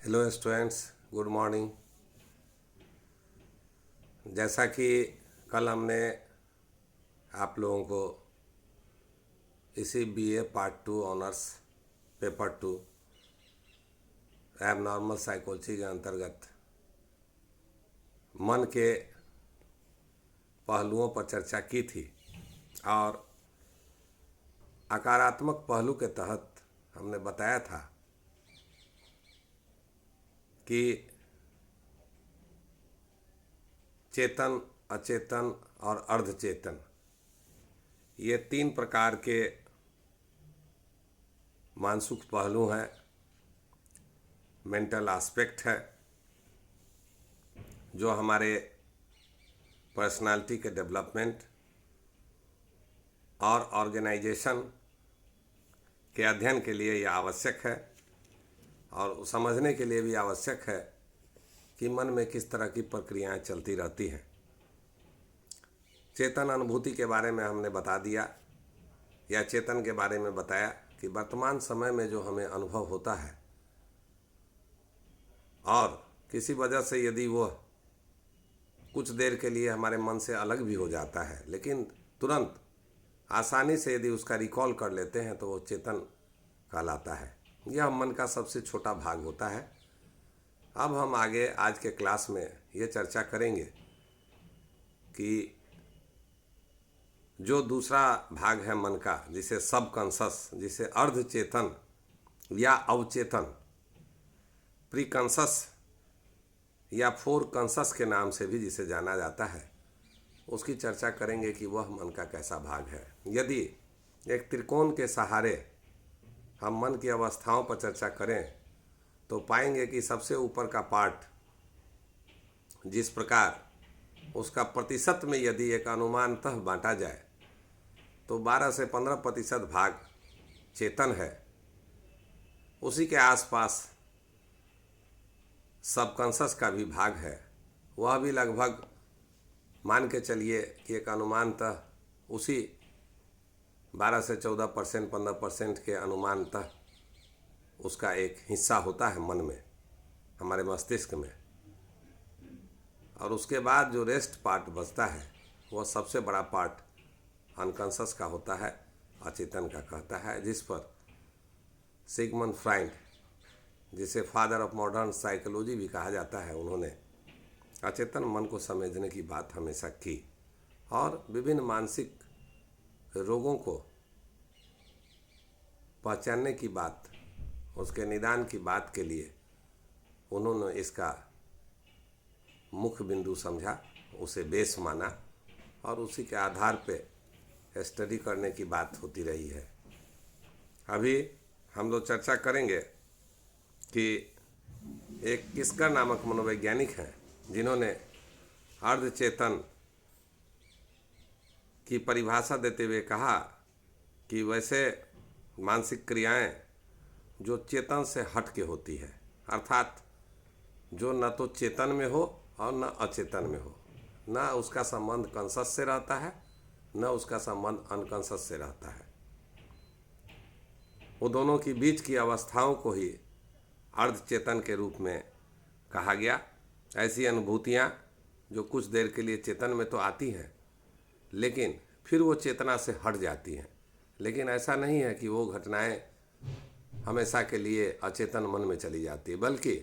Hello students, good morning. जैसा कि कल हमने आप लोगों को इसी BA part 2 honours paper 2 abnormal psychology के अंतर्गत मन के पहलुओं पर चर्चा की थी और आकारात्मक पहलू के तहत हमने बताया था कि चेतन, अचेतन और अर्धचेतन ये 3 प्रकार के मानसिक पहलू हैं, मेंटल एस्पेक्ट है जो हमारे पर्सनालिटी के डेवलपमेंट और ऑर्गेनाइजेशन के अध्ययन के लिए यह आवश्यक है और समझने के लिए भी आवश्यक है कि मन में किस तरह की प्रक्रियाएं चलती रहती हैं। चेतन अनुभूति के बारे में हमने बता दिया या चेतन के बारे में बताया कि वर्तमान समय में जो हमें अनुभव होता है और किसी वजह से यदि वह कुछ देर के लिए हमारे मन से अलग भी हो जाता है, लेकिन तुरंत आसानी से यदि उसका रिकॉल कर लेते हैं तो वो चेतन कहलाता है। यह मन का सबसे छोटा भाग होता है। अब हम आगे आज के क्लास में ये चर्चा करेंगे कि जो दूसरा भाग है मन का, जिसे सबकॉन्शस, जिसे अर्धचेतन या अवचेतन, प्रीकॉन्शस या फोरकॉन्शस के नाम से भी जिसे जाना जाता है, उसकी चर्चा करेंगे कि वह मन का कैसा भाग है। यदि एक त्रिकोण के सहारे हम मन की अवस्थाओं पर चर्चा करें तो पाएंगे कि सबसे ऊपर का पार्ट, जिस प्रकार उसका प्रतिशत में यदि एक अनुमानतः बांटा जाए तो 12 से 15% भाग चेतन है। उसी के आसपास सबकॉन्शस का भी भाग है, वह भी लगभग मान के चलिए कि एक अनुमानतः उसी 12 से 14%, 15% के अनुमानतः उसका एक हिस्सा होता है मन में, हमारे मस्तिष्क में। और उसके बाद जो रेस्ट पार्ट बचता है वह सबसे बड़ा पार्ट अनकॉन्शस का होता है, अचेतन का कहता है, जिस पर सिगमंड फ्राइड, जिसे फादर ऑफ मॉडर्न साइकोलॉजी भी कहा जाता है, उन्होंने अचेतन मन को समझने की बात हमेशा की और विभिन्न मानसिक रोगों को पहचानने की बात, उसके निदान की बात के लिए उन्होंने इसका मुख्य बिंदु समझा, उसे बेस माना और उसी के आधार पे स्टडी करने की बात होती रही है। अभी हम लोग चर्चा करेंगे कि एक किस्कर नामक मनोवैज्ञानिक हैं जिन्होंने अर्धचेतन की परिभाषा देते हुए कहा कि वैसे मानसिक क्रियाएं जो चेतन से हट के होती है, अर्थात जो न तो चेतन में हो और न अचेतन में हो, न उसका संबंध कॉन्शस से रहता है न उसका संबंध अनकॉन्शस से रहता है, वो दोनों की बीच की अवस्थाओं को ही अर्धचेतन के रूप में कहा गया। ऐसी अनुभूतियाँ जो कुछ देर के लिए चेतन में तो आती हैं लेकिन फिर वो चेतना से हट जाती हैं, लेकिन ऐसा नहीं है कि वो घटनाएं हमेशा के लिए अचेतन मन में चली जाती है, बल्कि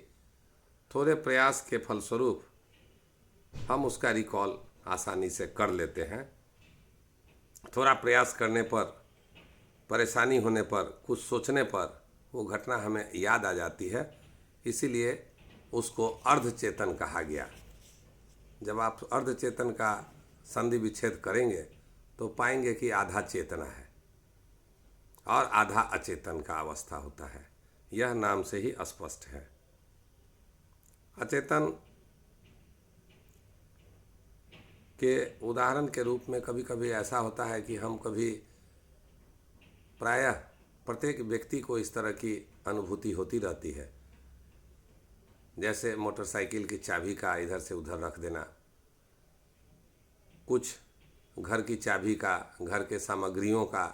थोड़े प्रयास के फलस्वरूप हम उसका रिकॉल आसानी से कर लेते हैं। थोड़ा प्रयास करने पर, परेशानी होने पर, कुछ सोचने पर वो घटना हमें याद आ जाती है, इसीलिए उसको अर्धचेतन कहा गया। जब आप अर्धचेतन का संधि विच्छेद करेंगे तो पाएंगे कि आधा चेतना है और आधा अचेतन का अवस्था होता है। यह नाम से ही स्पष्ट है। अचेतन के उदाहरण के रूप में कभी कभी ऐसा होता है कि हम कभी, प्रायः प्रत्येक व्यक्ति को इस तरह की अनुभूति होती रहती है, जैसे मोटरसाइकिल की चाबी का इधर से उधर रख देना, कुछ घर की चाबी का, घर के सामग्रियों का,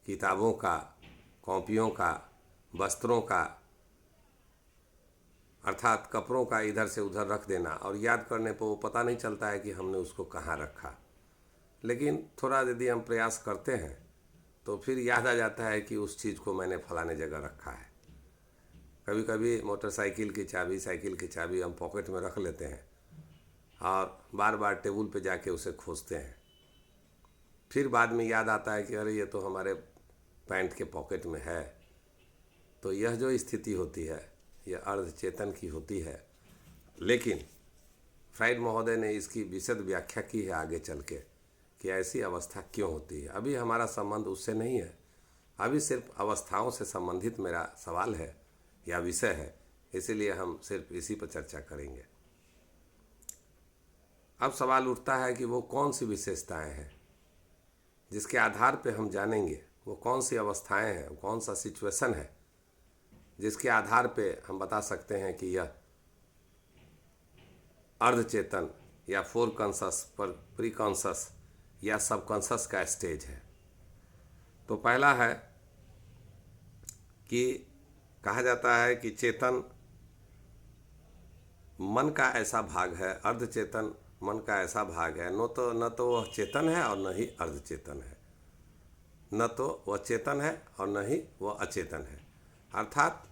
किताबों का, कॉपियों का, वस्त्रों का अर्थात कपड़ों का इधर से उधर रख देना, और याद करने पर वो पता नहीं चलता है कि हमने उसको कहाँ रखा। लेकिन थोड़ा यदि हम प्रयास करते हैं तो फिर याद आ जाता है कि उस चीज़ को मैंने फलाने जगह रखा है। कभी कभी मोटरसाइकिल की चाबी, साइकिल की चाबी हम पॉकेट में रख लेते हैं और बार बार टेबल पे जाके उसे खोजते हैं। फिर बाद में याद आता है कि अरे ये तो हमारे पैंट के पॉकेट में है। तो यह जो स्थिति होती है यह अर्ध चेतन की होती है। लेकिन फ्राइड महोदय ने इसकी विशद व्याख्या की है आगे चल के कि ऐसी अवस्था क्यों होती है। अभी हमारा संबंध उससे नहीं है, अभी सिर्फ अवस्थाओं से संबंधित मेरा सवाल है या विषय है, इसीलिए हम सिर्फ इसी पर चर्चा करेंगे। अब सवाल उठता है कि वो कौन सी विशेषताएं हैं जिसके आधार पे हम जानेंगे, वो कौन सी अवस्थाएं हैं, कौन सा सिचुएशन है जिसके आधार पे हम बता सकते हैं कि यह अर्धचेतन या फोर कॉन्शस पर प्री कॉन्शस या सब कॉन्शस का स्टेज है। तो पहला है कि कहा जाता है कि चेतन मन का ऐसा भाग है, अर्धचेतन मन का ऐसा भाग है, न तो वह चेतन है और न ही अर्धचेतन है, न तो वह चेतन है और न ही वह अचेतन है। अर्थात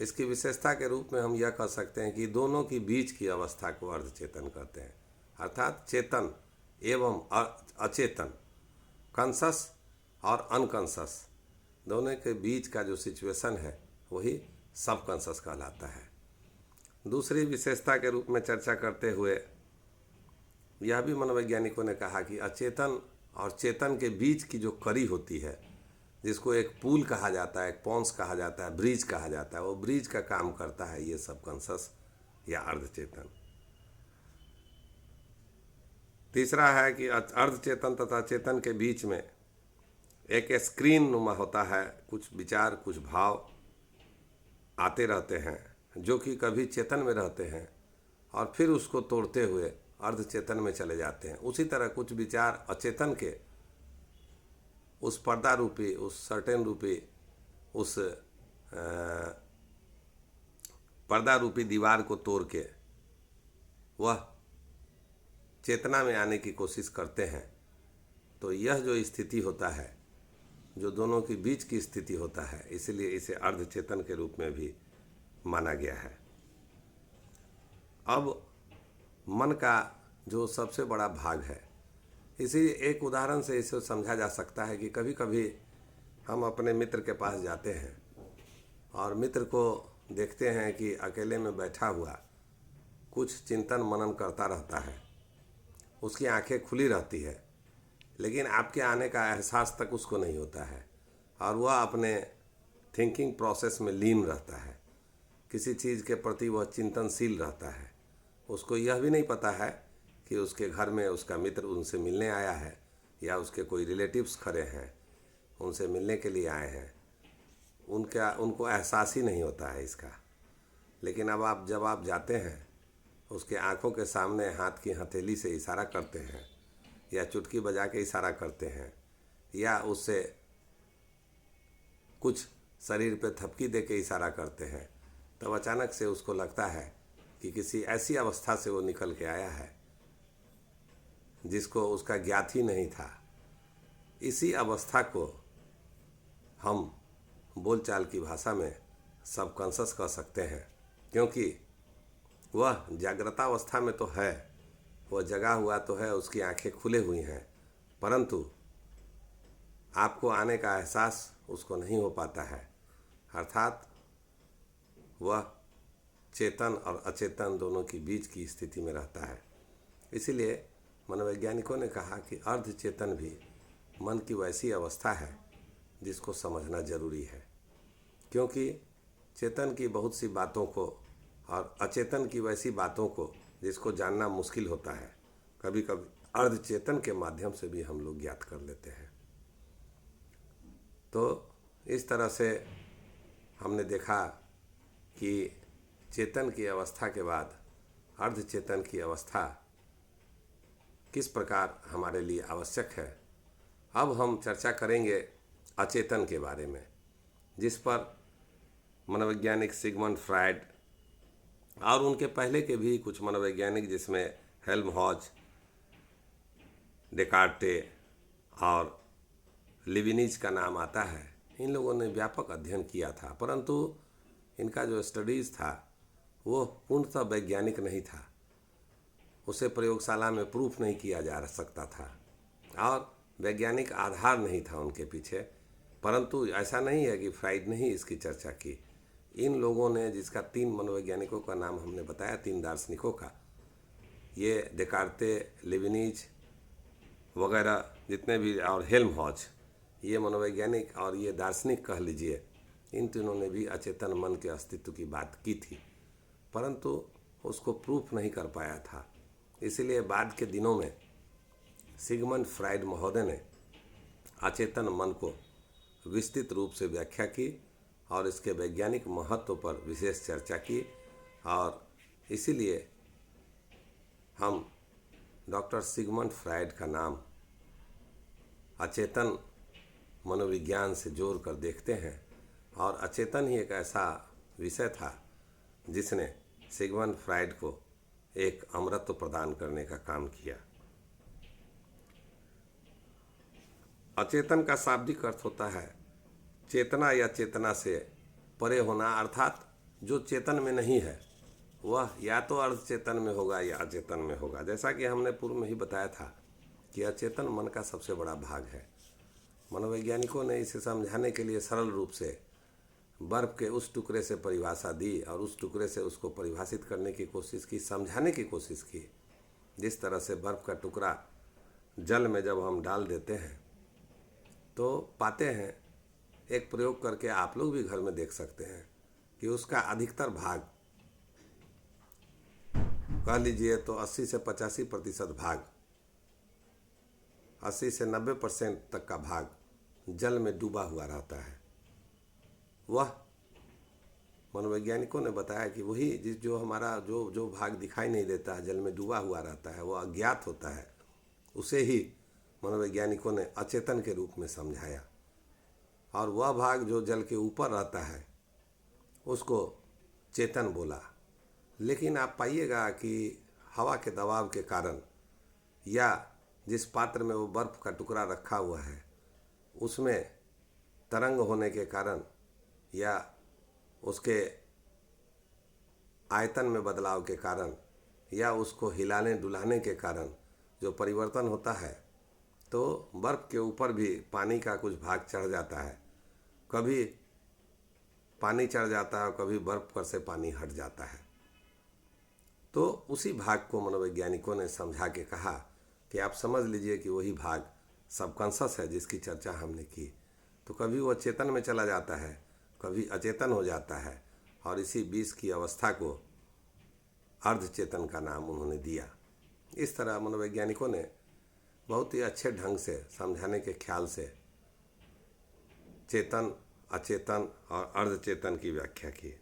इसकी विशेषता के रूप में हम यह कह सकते हैं कि दोनों की बीच की अवस्था को अर्धचेतन कहते हैं। अर्थात चेतन एवं अचेतन, कॉन्शस और अनकॉन्शस, दोनों के बीच का जो सिचुएशन है वही सब कॉन्शस कहलाता है। दूसरी विशेषता के रूप में चर्चा करते हुए यह भी मनोवैज्ञानिकों ने कहा कि अचेतन और चेतन के बीच की जो कड़ी होती है, जिसको एक पुल कहा जाता है, एक पॉन्स कहा जाता है, ब्रिज कहा जाता है, वो ब्रिज का काम करता है ये सब कॉन्शस या अर्धचेतन। तीसरा है कि अर्धचेतन तथा चेतन के बीच में एक स्क्रीन नुमा होता है, कुछ विचार, कुछ भाव आते रहते हैं जो कि कभी चेतन में रहते हैं और फिर उसको तोड़ते हुए अर्धचेतन में चले जाते हैं। उसी तरह कुछ विचार अचेतन के उस पर्दा रूपी, उस सर्टेन रूपी, उस पर्दा रूपी दीवार को तोड़ के वह चेतना में आने की कोशिश करते हैं। तो यह जो स्थिति होता है, जो दोनों के बीच की स्थिति होता है, इसलिए इसे अर्धचेतन के रूप में भी माना गया है। अब मन का जो सबसे बड़ा भाग है, इसी एक उदाहरण से इसे समझा जा सकता है कि कभी कभी हम अपने मित्र के पास जाते हैं और मित्र को देखते हैं कि अकेले में बैठा हुआ कुछ चिंतन मनन करता रहता है, उसकी आंखें खुली रहती है, लेकिन आपके आने का एहसास तक उसको नहीं होता है और वह अपने थिंकिंग प्रोसेस में लीन रहता है, किसी चीज़ के प्रति वह चिंतनशील रहता है। उसको यह भी नहीं पता है कि उसके घर में उसका मित्र उनसे मिलने आया है या उसके कोई रिलेटिव्स खड़े हैं, उनसे मिलने के लिए आए हैं, उनको एहसास ही नहीं होता है इसका। लेकिन अब जब आप जाते हैं, उसके आंखों के सामने हाथ की हथेली से इशारा करते हैं या चुटकी बजा के इशारा करते हैं या उससे कुछ शरीर पे थपकी दे के इशारा करते हैं, तब अचानक से उसको लगता है कि किसी ऐसी अवस्था से वो निकल के आया है जिसको उसका ज्ञात ही नहीं था। इसी अवस्था को हम बोलचाल की भाषा में सबकॉन्शस कह सकते हैं, क्योंकि वह जागृतावस्था में तो है, वह जगा हुआ तो है, उसकी आंखें खुले हुई हैं, परंतु आपको आने का एहसास उसको नहीं हो पाता है। अर्थात वह चेतन और अचेतन दोनों की बीच की स्थिति में रहता है। इसीलिए मनोवैज्ञानिकों ने कहा कि अर्धचेतन भी मन की वैसी अवस्था है जिसको समझना जरूरी है, क्योंकि चेतन की बहुत सी बातों को और अचेतन की वैसी बातों को जिसको जानना मुश्किल होता है, कभी कभी अर्धचेतन के माध्यम से भी हम लोग ज्ञात कर लेते हैं। तो इस तरह से हमने देखा कि चेतन की अवस्था के बाद अर्धचेतन की अवस्था किस प्रकार हमारे लिए आवश्यक है। अब हम चर्चा करेंगे अचेतन के बारे में, जिस पर मनोवैज्ञानिक सिगमंड फ्रायड और उनके पहले के भी कुछ मनोवैज्ञानिक जिसमें हेल्महोल्ट्ज, डेकार्टे और लिबिनिज का नाम आता है, इन लोगों ने व्यापक अध्ययन किया था, परंतु इनका जो स्टडीज़ था वो पूर्णतः वैज्ञानिक नहीं था। उसे प्रयोगशाला में प्रूफ नहीं किया जा सकता था और वैज्ञानिक आधार नहीं था उनके पीछे। परंतु ऐसा नहीं है कि फ्राइड ने ही इसकी चर्चा की। इन लोगों ने, जिसका 3 मनोवैज्ञानिकों का नाम हमने बताया, 3 दार्शनिकों का, ये डेकार्ते, लिबिनिज वगैरह जितने भी और हेल्महोल्ट्ज, ये मनोवैज्ञानिक और ये दार्शनिक कह लीजिए, इन तीनों ने भी अचेतन मन के अस्तित्व की बात की थी, परंतु उसको प्रूफ नहीं कर पाया था। इसलिए बाद के दिनों में सिगमंड फ्राइड महोदय ने अचेतन मन को विस्तृत रूप से व्याख्या की और इसके वैज्ञानिक महत्व पर विशेष चर्चा की, और इसीलिए हम डॉक्टर सिगमंड फ्राइड का नाम अचेतन मनोविज्ञान से जोड़ कर देखते हैं। और अचेतन ही एक ऐसा विषय था जिसने सिगमंड फ्राइड को एक अमरत्व प्रदान करने का काम किया। अचेतन का शाब्दिक अर्थ होता है चेतना या चेतना से परे होना, अर्थात जो चेतन में नहीं है वह या तो अर्ध चेतन में होगा या अचेतन में होगा। जैसा कि हमने पूर्व में ही बताया था कि अचेतन मन का सबसे बड़ा भाग है। मनोवैज्ञानिकों ने इसे समझाने के लिए सरल रूप से बर्फ के उस टुकड़े से परिभाषा दी और उस टुकड़े से उसको परिभाषित करने की कोशिश की, समझाने की कोशिश की। जिस तरह से बर्फ का टुकड़ा जल में जब हम डाल देते हैं तो पाते हैं, एक प्रयोग करके आप लोग भी घर में देख सकते हैं कि उसका अधिकतर भाग, कह लीजिए तो 80 से 85% भाग, 80 से 90% तक का भाग जल में डूबा हुआ रहता है। वह मनोवैज्ञानिकों ने बताया कि वही जो हमारा जो भाग दिखाई नहीं देता है, जल में डूबा हुआ रहता है, वह अज्ञात होता है, उसे ही मनोवैज्ञानिकों ने अचेतन के रूप में समझाया। और वह भाग जो जल के ऊपर रहता है उसको चेतन बोला। लेकिन आप पाइएगा कि हवा के दबाव के कारण या जिस पात्र में वो बर्फ़ का टुकड़ा रखा हुआ है उसमें तरंग होने के कारण या उसके आयतन में बदलाव के कारण या उसको हिलाने डुलाने के कारण जो परिवर्तन होता है, तो बर्फ़ के ऊपर भी पानी का कुछ भाग चढ़ जाता है। कभी पानी चढ़ जाता है और कभी बर्फ़ पर से पानी हट जाता है। तो उसी भाग को मनोवैज्ञानिकों ने समझा के कहा कि आप समझ लीजिए कि वही भाग सबकॉन्शस है जिसकी चर्चा हमने की। तो कभी वो चेतन में चला जाता है, कभी अचेतन हो जाता है, और इसी बीच की अवस्था को अर्धचेतन का नाम उन्होंने दिया। इस तरह मनोवैज्ञानिकों ने बहुत ही अच्छे ढंग से समझाने के ख्याल से चेतन, अचेतन और अर्धचेतन की व्याख्या की।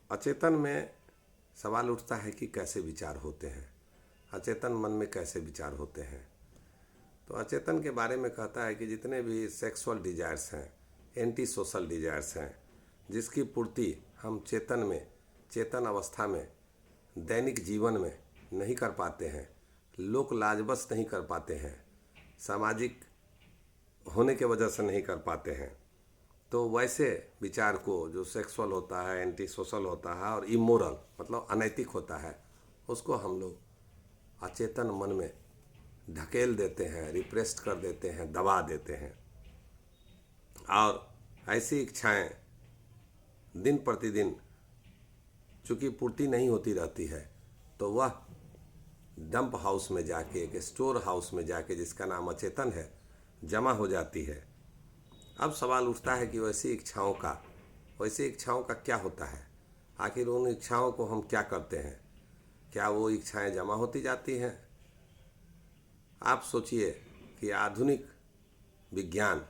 अचेतन में सवाल उठता है कि कैसे विचार होते हैं, अचेतन मन में कैसे विचार होते हैं। तो अचेतन के बारे में कहता है कि जितने भी सेक्सुअल डिजायर्स हैं, एंटी सोशल डिजायर्स हैं, जिसकी पूर्ति हम चेतन में, चेतन अवस्था में, दैनिक जीवन में नहीं कर पाते हैं, लोक लाजबस नहीं कर पाते हैं, सामाजिक होने के वजह से नहीं कर पाते हैं, तो वैसे विचार को जो सेक्सुअल होता है, एंटी सोशल होता है और इमोरल मतलब अनैतिक होता है, उसको हम लोग अचेतन मन में ढकेल देते हैं, रिप्रेस्ड कर देते हैं, दबा देते हैं। और ऐसी इच्छाएं दिन प्रतिदिन चूँकि पूर्ति नहीं होती रहती है, तो वह डंप हाउस में जाके, एक स्टोर हाउस में जाके, जिसका नाम अचेतन है, जमा हो जाती है। अब सवाल उठता है कि वैसी इच्छाओं का क्या होता है? आखिर उन इच्छाओं को हम क्या करते हैं? क्या वो इच्छाएं जमा होती जाती हैं? आप सोचिए कि आधुनिक विज्ञान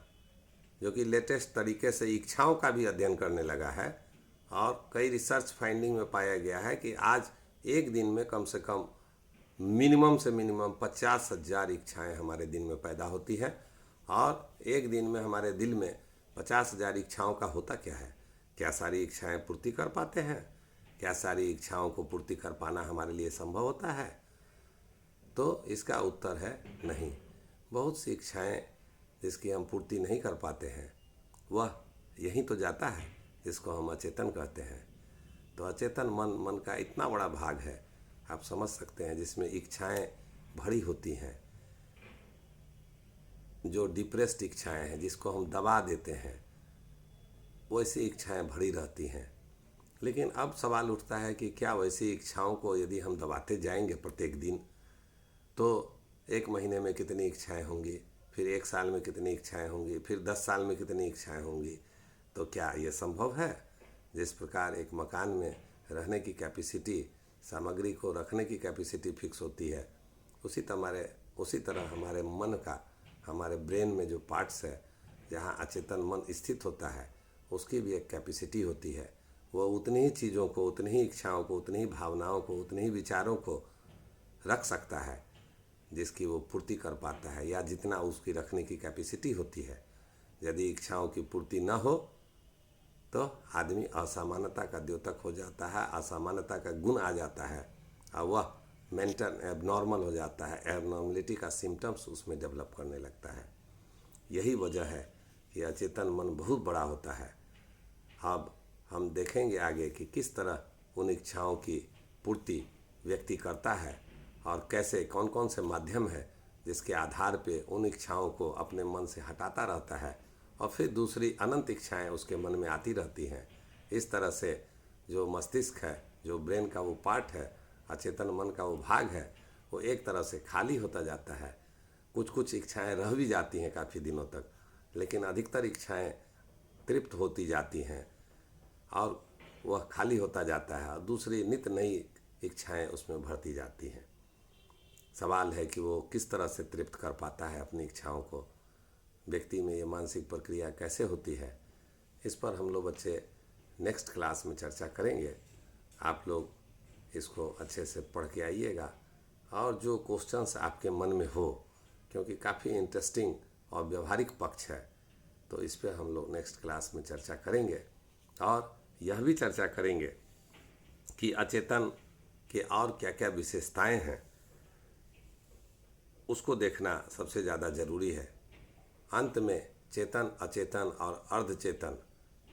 जो कि लेटेस्ट तरीके से इच्छाओं का भी अध्ययन करने लगा है, और कई रिसर्च फाइंडिंग में पाया गया है कि आज एक दिन में कम से कम मिनिमम से मिनिमम 50,000 इच्छाएं हमारे दिन में पैदा होती हैं। और एक दिन में हमारे दिल में 50,000 इच्छाओं का होता क्या है? क्या सारी इच्छाएं पूर्ति कर पाते हैं? क्या सारी इच्छाओं को पूर्ति कर पाना हमारे लिए संभव होता है? तो इसका उत्तर है नहीं। बहुत सी इच्छाएं जिसकी हम पूर्ति नहीं कर पाते हैं, वह यहीं तो जाता है जिसको हम अचेतन कहते हैं। तो अचेतन मन का इतना बड़ा भाग है, आप समझ सकते हैं, जिसमें इच्छाएं भरी होती हैं, जो डिप्रेस्ड इच्छाएं हैं, जिसको हम दबा देते हैं, वैसी इच्छाएं भरी रहती हैं। लेकिन अब सवाल उठता है कि क्या वैसी इच्छाओं को यदि हम दबाते जाएंगे प्रत्येक दिन, तो 1 महीने में कितनी इच्छाएं होंगी, फिर 1 साल में कितनी इच्छाएं होंगी, फिर 10 साल में कितनी इच्छाएं होंगी? तो क्या ये संभव है? जिस प्रकार एक मकान में रहने की कैपेसिटी, सामग्री को रखने की कैपेसिटी फिक्स होती है, उसी तरह हमारे मन का, हमारे ब्रेन में जो पार्ट्स है, जहाँ अचेतन मन स्थित होता है, उसकी भी एक कैपेसिटी होती है। वो उतनी ही चीज़ों को, उतनी ही इच्छाओं को, उतनी ही भावनाओं को, उतनी ही विचारों को रख सकता है जिसकी वो पूर्ति कर पाता है, या जितना उसकी रखने की कैपेसिटी होती है। यदि इच्छाओं की पूर्ति न हो तो आदमी असामान्यता का द्योतक हो जाता है, असामान्यता का गुण आ जाता है, और वह मेंटल एबनॉर्मल हो जाता है, एबनॉर्मलिटी का सिम्टम्स उसमें डेवलप करने लगता है। यही वजह है कि अचेतन मन बहुत बड़ा होता है। अब हम देखेंगे आगे कि किस तरह उन इच्छाओं की पूर्ति व्यक्ति करता है, और कैसे कौन कौन से माध्यम है जिसके आधार पे उन इच्छाओं को अपने मन से हटाता रहता है, और फिर दूसरी अनंत इच्छाएं उसके मन में आती रहती हैं। इस तरह से जो मस्तिष्क है, जो ब्रेन का वो पार्ट है, अचेतन मन का वो भाग है, वो एक तरह से खाली होता जाता है। कुछ कुछ इच्छाएं रह भी जाती हैं काफ़ी दिनों तक, लेकिन अधिकतर इच्छाएं तृप्त होती जाती हैं, और वह खाली होता जाता है, और दूसरी नित्य नई इच्छाएं उसमें भरती जाती हैं। सवाल है कि वो किस तरह से तृप्त कर पाता है अपनी इच्छाओं को, व्यक्ति में ये मानसिक प्रक्रिया कैसे होती है, इस पर हम लोग बच्चे नेक्स्ट क्लास में चर्चा करेंगे। आप लोग इसको अच्छे से पढ़ के आइएगा, और जो क्वेश्चंस आपके मन में हो, क्योंकि काफ़ी इंटरेस्टिंग और व्यवहारिक पक्ष है, तो इस पर हम लोग नेक्स्ट क्लास में चर्चा करेंगे। और यह भी चर्चा करेंगे कि अचेतन के और क्या क्या विशेषताएं हैं, उसको देखना सबसे ज़्यादा ज़रूरी है। अंत में चेतन, अचेतन और अर्धचेतन,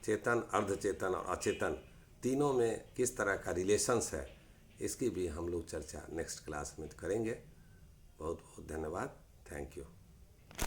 चेतन, अर्धचेतन और अचेतन तीनों में किस तरह का रिलेशंस है, इसकी भी हम लोग चर्चा नेक्स्ट क्लास में करेंगे। बहुत बहुत धन्यवाद। Thank you.